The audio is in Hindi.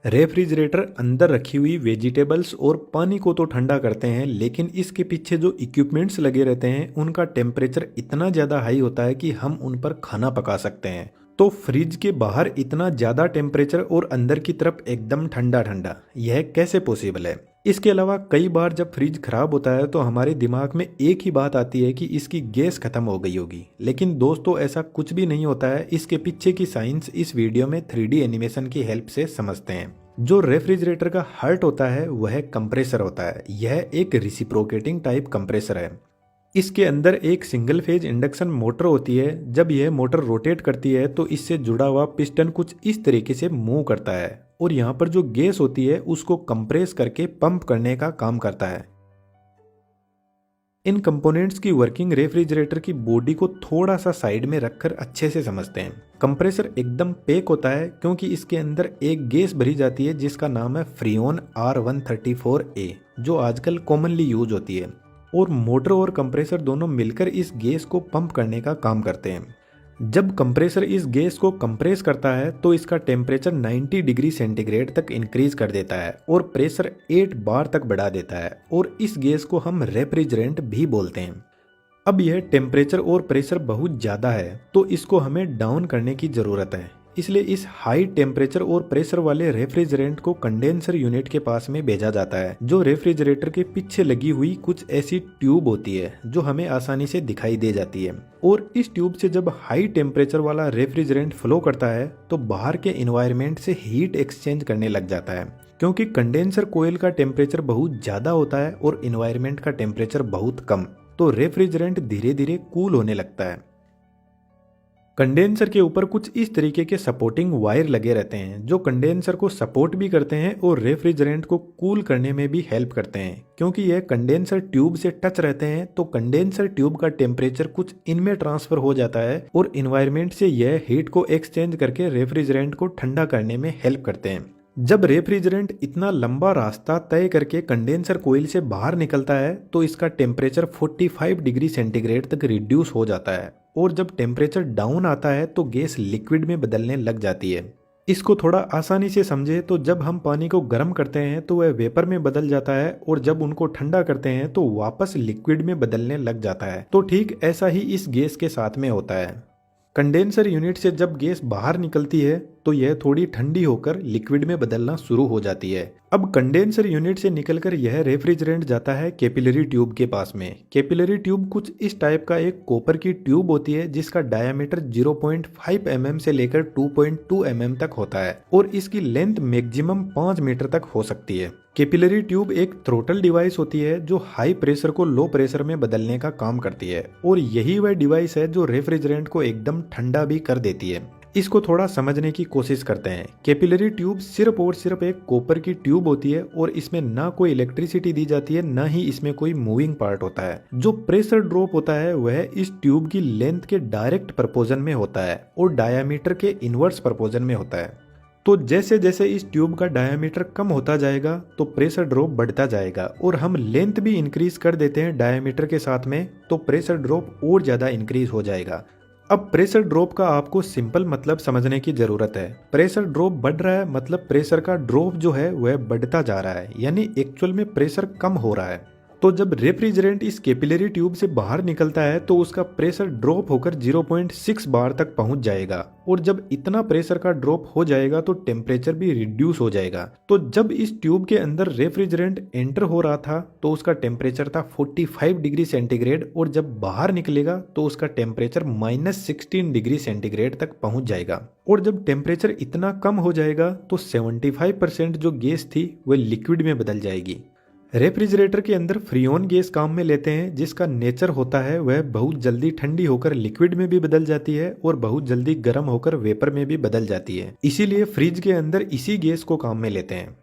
रेफ्रिजरेटर अंदर रखी हुई वेजिटेबल्स और पानी को तो ठंडा करते हैं, लेकिन इसके पीछे जो इक्विपमेंट्स लगे रहते हैं उनका टेम्परेचर इतना ज़्यादा हाई होता है कि हम उन पर खाना पका सकते हैं। तो फ्रिज के बाहर इतना ज़्यादा टेम्परेचर और अंदर की तरफ एकदम ठंडा ठंडा, यह कैसे पॉसिबल है? इसके अलावा कई बार जब फ्रिज खराब होता है तो हमारे दिमाग में एक ही बात आती है कि इसकी गैस खत्म हो गई होगी, लेकिन दोस्तों ऐसा कुछ भी नहीं होता है। इसके पीछे की साइंस इस वीडियो में 3D एनिमेशन की हेल्प से समझते हैं। जो रेफ्रिजरेटर का हार्ट होता है वह कंप्रेसर होता है। यह एक रिसिप्रोकेटिंग टाइप कंप्रेसर है। इसके अंदर एक सिंगल फेज इंडक्शन मोटर होती है। जब यह मोटर रोटेट करती है तो इससे जुड़ा हुआ पिस्टन कुछ इस तरीके से मूव करता है और यहाँ पर जो गैस होती है उसको कंप्रेस करके पंप करने का काम करता है। इन कंपोनेंट्स की वर्किंग रेफ्रिजरेटर की बॉडी को थोड़ा सा साइड में रखकर अच्छे से समझते हैं। कंप्रेसर एकदम पैक होता है क्योंकि इसके अंदर एक गैस भरी जाती है जिसका नाम है फ्रीऑन R134a, जो आजकल कॉमनली यूज होती है, और मोटर और कंप्रेसर दोनों मिलकर इस गैस को पंप करने का काम करते हैं। जब कंप्रेसर इस गैस को कंप्रेस करता है तो इसका टेम्परेचर 90 डिग्री सेंटीग्रेड तक इंक्रीज कर देता है और प्रेशर 8 बार तक बढ़ा देता है, और इस गैस को हम रेफ्रिजरेंट भी बोलते हैं। अब यह टेम्परेचर और प्रेशर बहुत ज़्यादा है तो इसको हमें डाउन करने की ज़रूरत है। इसलिए इस हाई टेम्परेचर और प्रेशर वाले रेफ्रिजरेंट को कंडेंसर यूनिट के पास में भेजा जाता है, जो रेफ्रिजरेटर के पीछे लगी हुई कुछ ऐसी ट्यूब होती है जो हमें आसानी से दिखाई दे जाती है। और इस ट्यूब से जब हाई टेम्परेचर वाला रेफ्रिजरेंट फ्लो करता है तो बाहर के इन्वायरमेंट से हीट एक्सचेंज करने लग जाता है, क्योंकि कंडेंसर कोयल का टेम्परेचर बहुत ज़्यादा होता है और इन्वायरमेंट का टेम्परेचर बहुत कम, तो रेफ्रिजरेंट धीरे धीरे कूल होने लगता है। कंडेंसर के ऊपर कुछ इस तरीके के सपोर्टिंग वायर लगे रहते हैं जो कंडेंसर को सपोर्ट भी करते हैं और रेफ्रिजरेंट को कूल करने में भी हेल्प करते हैं। क्योंकि यह कंडेंसर ट्यूब से टच रहते हैं तो कंडेंसर ट्यूब का टेम्परेचर कुछ इनमें ट्रांसफर हो जाता है और इन्वायरमेंट से यह हीट को एक्सचेंज करके रेफ्रिजरेंट को ठंडा करने में हेल्प करते हैं। जब रेफ्रिजरेंट इतना लंबा रास्ता तय करके कंडेंसर कोयल से बाहर निकलता है तो इसका टेम्परेचर 45 डिग्री सेंटीग्रेड तक रिड्यूस हो जाता है, और जब टेम्परेचर डाउन आता है तो गैस लिक्विड में बदलने लग जाती है। इसको थोड़ा आसानी से समझे तो जब हम पानी को गर्म करते हैं तो वह वेपर में बदल जाता है, और जब उनको ठंडा करते हैं तो वापस लिक्विड में बदलने लग जाता है। तो ठीक ऐसा ही इस गैस के साथ में होता है। कंडेंसर यूनिट से जब गैस बाहर निकलती है तो यह थोड़ी ठंडी होकर लिक्विड में बदलना शुरू हो जाती है। अब कंडेंसर यूनिट से निकलकर यह रेफ्रिजरेंट जाता है कैपिलरी ट्यूब के पास में। कैपिलरी ट्यूब कुछ इस टाइप का एक कॉपर की ट्यूब होती है जिसका डायमीटर 0.5 mm से लेकर 2.2 mm तक होता है, और इसकी लेंथ मैक्सिमम 5 मीटर तक हो सकती है। कैपिलरी ट्यूब एक थ्रोटल डिवाइस होती है जो हाई प्रेशर को लो प्रेशर में बदलने का काम करती है, और यही वह डिवाइस है जो रेफ्रिजरेंट को एकदम ठंडा भी कर देती है। इसको थोड़ा समझने की कोशिश करते हैं। कैपिलरी ट्यूब सिर्फ और सिर्फ एक कॉपर की ट्यूब होती है और इसमें ना कोई इलेक्ट्रिसिटी दी जाती है, ना ही इसमें कोई मूविंग पार्ट होता है। जो प्रेशर ड्रॉप होता है वह इस ट्यूब की लेंथ के डायरेक्ट प्रपोजन में होता है और डायामीटर के इनवर्स प्रपोजन में होता है। तो जैसे जैसे इस ट्यूब का डायामीटर कम होता जाएगा तो प्रेशर ड्रॉप बढ़ता जाएगा, और हम लेंथ भी इंक्रीज कर देते हैं डायामीटर के साथ में, तो प्रेशर ड्रॉप और ज़्यादा इंक्रीज हो जाएगा। अब प्रेशर ड्रॉप का आपको सिंपल मतलब समझने की जरूरत है। प्रेशर ड्रॉप बढ़ रहा है मतलब प्रेशर का ड्रॉप जो है वह बढ़ता जा रहा है, यानी एक्चुअल में प्रेशर कम हो रहा है। तो जब रेफ्रिजरेंट इस कैपिलरी ट्यूब से बाहर निकलता है तो उसका प्रेशर ड्रॉप होकर 0.6 बार तक पहुंच जाएगा, और जब इतना प्रेशर का ड्रॉप हो जाएगा तो टेम्परेचर भी रिड्यूस हो जाएगा। तो जब इस ट्यूब के अंदर रेफ्रिजरेंट एंटर हो रहा था तो उसका टेम्परेचर था 45 डिग्री सेंटीग्रेड, और जब बाहर निकलेगा तो उसका टेम्परेचर -16 डिग्री सेंटीग्रेड तक पहुंच जाएगा। और जब टेम्परेचर इतना कम हो जाएगा तो 75% जो गैस थी वह लिक्विड में बदल जाएगी। रेफ्रिजरेटर के अंदर फ्रीऑन गैस काम में लेते हैं जिसका नेचर होता है वह बहुत जल्दी ठंडी होकर लिक्विड में भी बदल जाती है और बहुत जल्दी गर्म होकर वेपर में भी बदल जाती है। इसीलिए फ्रिज के अंदर इसी गैस को काम में लेते हैं।